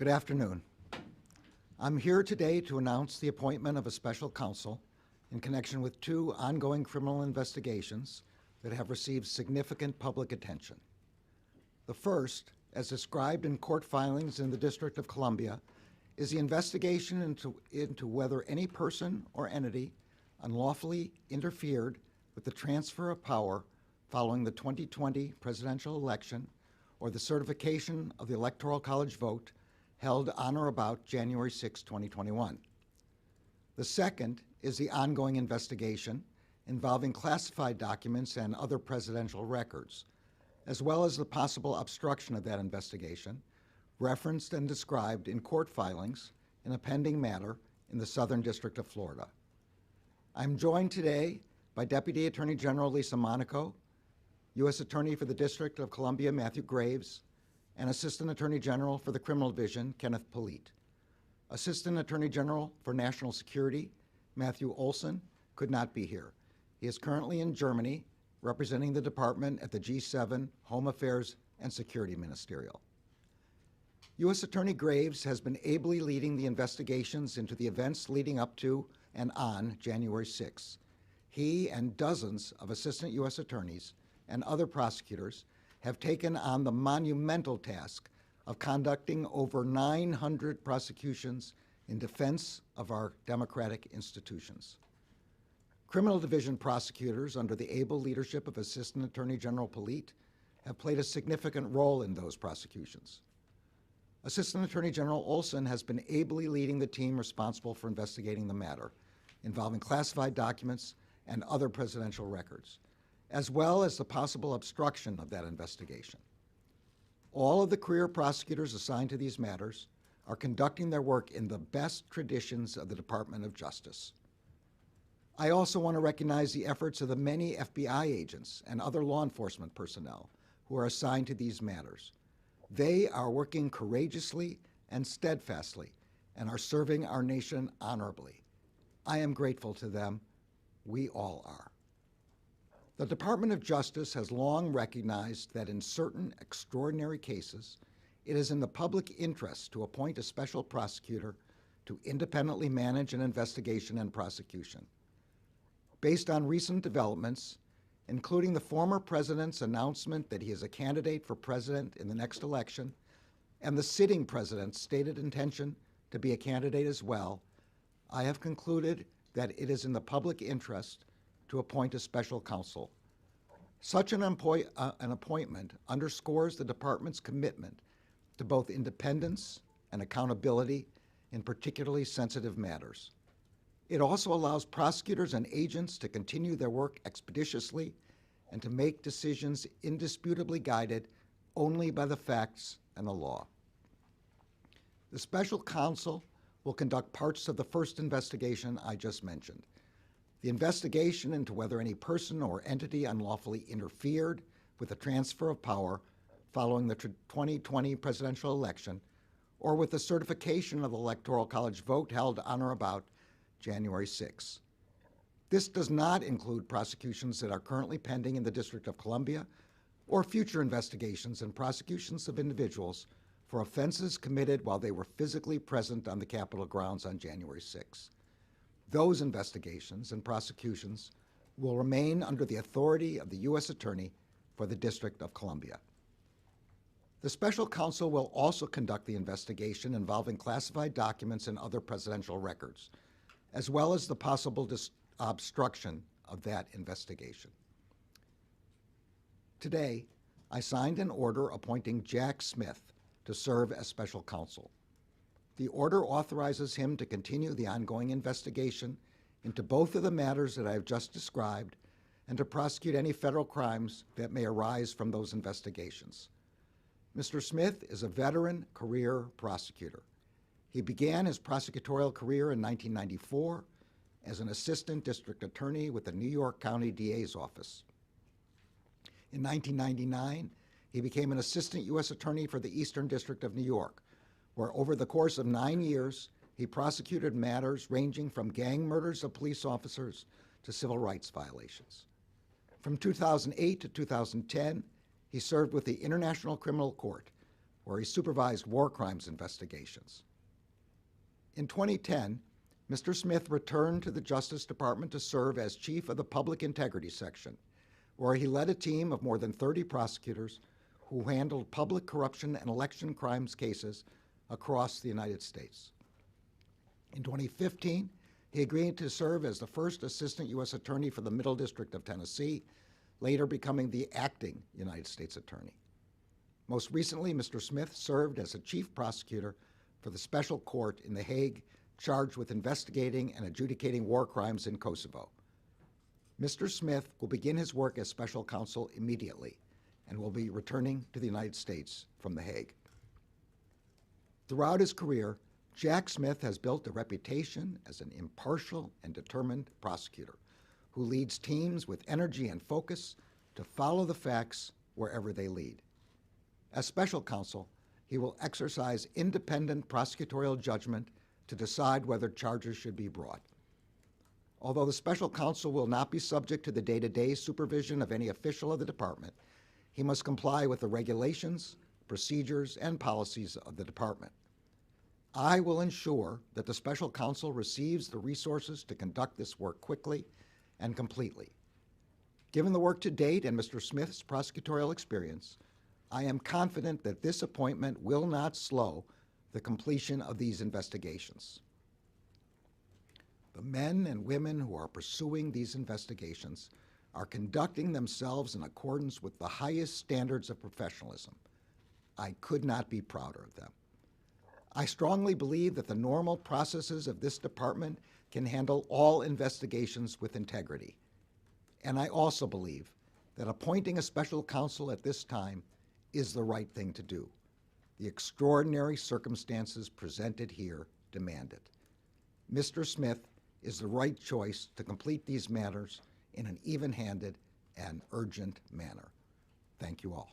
Good afternoon. I'm here today to announce the appointment of a special counsel in connection with two ongoing criminal investigations that have received significant public attention. The first, as described in court filings in the District of Columbia, is the investigation into whether any person or entity unlawfully interfered with the transfer of power following the 2020 presidential election or the certification of the Electoral College vote held on or about January 6, 2021. The second is the ongoing investigation involving classified documents and other presidential records, as well as the possible obstruction of that investigation, referenced and described in court filings in a pending matter in the Southern District of Florida. I'm joined today by Deputy Attorney General Lisa Monaco, U.S. Attorney for the District of Columbia Matthew Graves, and Assistant Attorney General for the Criminal Division Kenneth Polite. Assistant Attorney General for National Security Matthew Olson could not be here. He is currently in Germany representing the department at the G7 Home Affairs and Security Ministerial. U.S. Attorney Graves has been ably leading the investigations into the events leading up to and on January 6. He and dozens of assistant U.S. attorneys and other prosecutors have taken on the monumental task of conducting over 900 prosecutions in defense of our democratic institutions. Criminal Division prosecutors, under the able leadership of Assistant Attorney General Polite, have played a significant role in those prosecutions. Assistant Attorney General Olson has been ably leading the team responsible for investigating the matter, involving classified documents and other presidential records, as well as the possible obstruction of that investigation. All of the career prosecutors assigned to these matters are conducting their work in the best traditions of the Department of Justice. I also want to recognize the efforts of the many FBI agents and other law enforcement personnel who are assigned to these matters. They are working courageously and steadfastly and are serving our nation honorably. I am grateful to them. We all are. The Department of Justice has long recognized that in certain extraordinary cases, it is in the public interest to appoint a special prosecutor to independently manage an investigation and prosecution. Based on recent developments, including the former president's announcement that he is a candidate for president in the next election, and the sitting president's stated intention to be a candidate as well, I have concluded that it is in the public interest to appoint a special counsel. Such an appointment underscores the department's commitment to both independence and accountability in particularly sensitive matters. It also allows prosecutors and agents to continue their work expeditiously and to make decisions indisputably guided only by the facts and the law. The special counsel will conduct parts of the first investigation I just mentioned. The investigation into whether any person or entity unlawfully interfered with the transfer of power following the 2020 presidential election or with the certification of the Electoral College vote held on or about January 6. This does not include prosecutions that are currently pending in the District of Columbia or future investigations and prosecutions of individuals for offenses committed while they were physically present on the Capitol grounds on January 6. Those investigations and prosecutions will remain under the authority of the U.S. Attorney for the District of Columbia. The special counsel will also conduct the investigation involving classified documents and other presidential records, as well as the possible obstruction of that investigation. Today, I signed an order appointing Jack Smith to serve as special counsel. The order authorizes him to continue the ongoing investigation into both of the matters that I have just described and to prosecute any federal crimes that may arise from those investigations. Mr. Smith is a veteran career prosecutor. He began his prosecutorial career in 1994 as an assistant district attorney with the New York County DA's office. In 1999, he became an assistant U.S. attorney for the Eastern District of New York, where over the course of 9 years, he prosecuted matters ranging from gang murders of police officers to civil rights violations. From 2008 to 2010, he served with the International Criminal Court, where he supervised war crimes investigations. In 2010, Mr. Smith returned to the Justice Department to serve as chief of the Public Integrity Section, where he led a team of more than 30 prosecutors who handled public corruption and election crimes cases across the United States. In 2015, he agreed to serve as the first Assistant U.S. Attorney for the Middle District of Tennessee, later becoming the acting United States Attorney. Most recently, Mr. Smith served as a chief prosecutor for the Special Court in The Hague, charged with investigating and adjudicating war crimes in Kosovo. Mr. Smith will begin his work as special counsel immediately and will be returning to the United States from The Hague. Throughout his career, Jack Smith has built a reputation as an impartial and determined prosecutor who leads teams with energy and focus to follow the facts wherever they lead. As special counsel, he will exercise independent prosecutorial judgment to decide whether charges should be brought. Although the special counsel will not be subject to the day-to-day supervision of any official of the department, he must comply with the regulations, procedures, and policies of the department. I will ensure that the special counsel receives the resources to conduct this work quickly and completely. Given the work to date and Mr. Smith's prosecutorial experience, I am confident that this appointment will not slow the completion of these investigations. The men and women who are pursuing these investigations are conducting themselves in accordance with the highest standards of professionalism. I could not be prouder of them. I strongly believe that the normal processes of this department can handle all investigations with integrity. And I also believe that appointing a special counsel at this time is the right thing to do. The extraordinary circumstances presented here demand it. Mr. Smith is the right choice to complete these matters in an even-handed and urgent manner. Thank you all.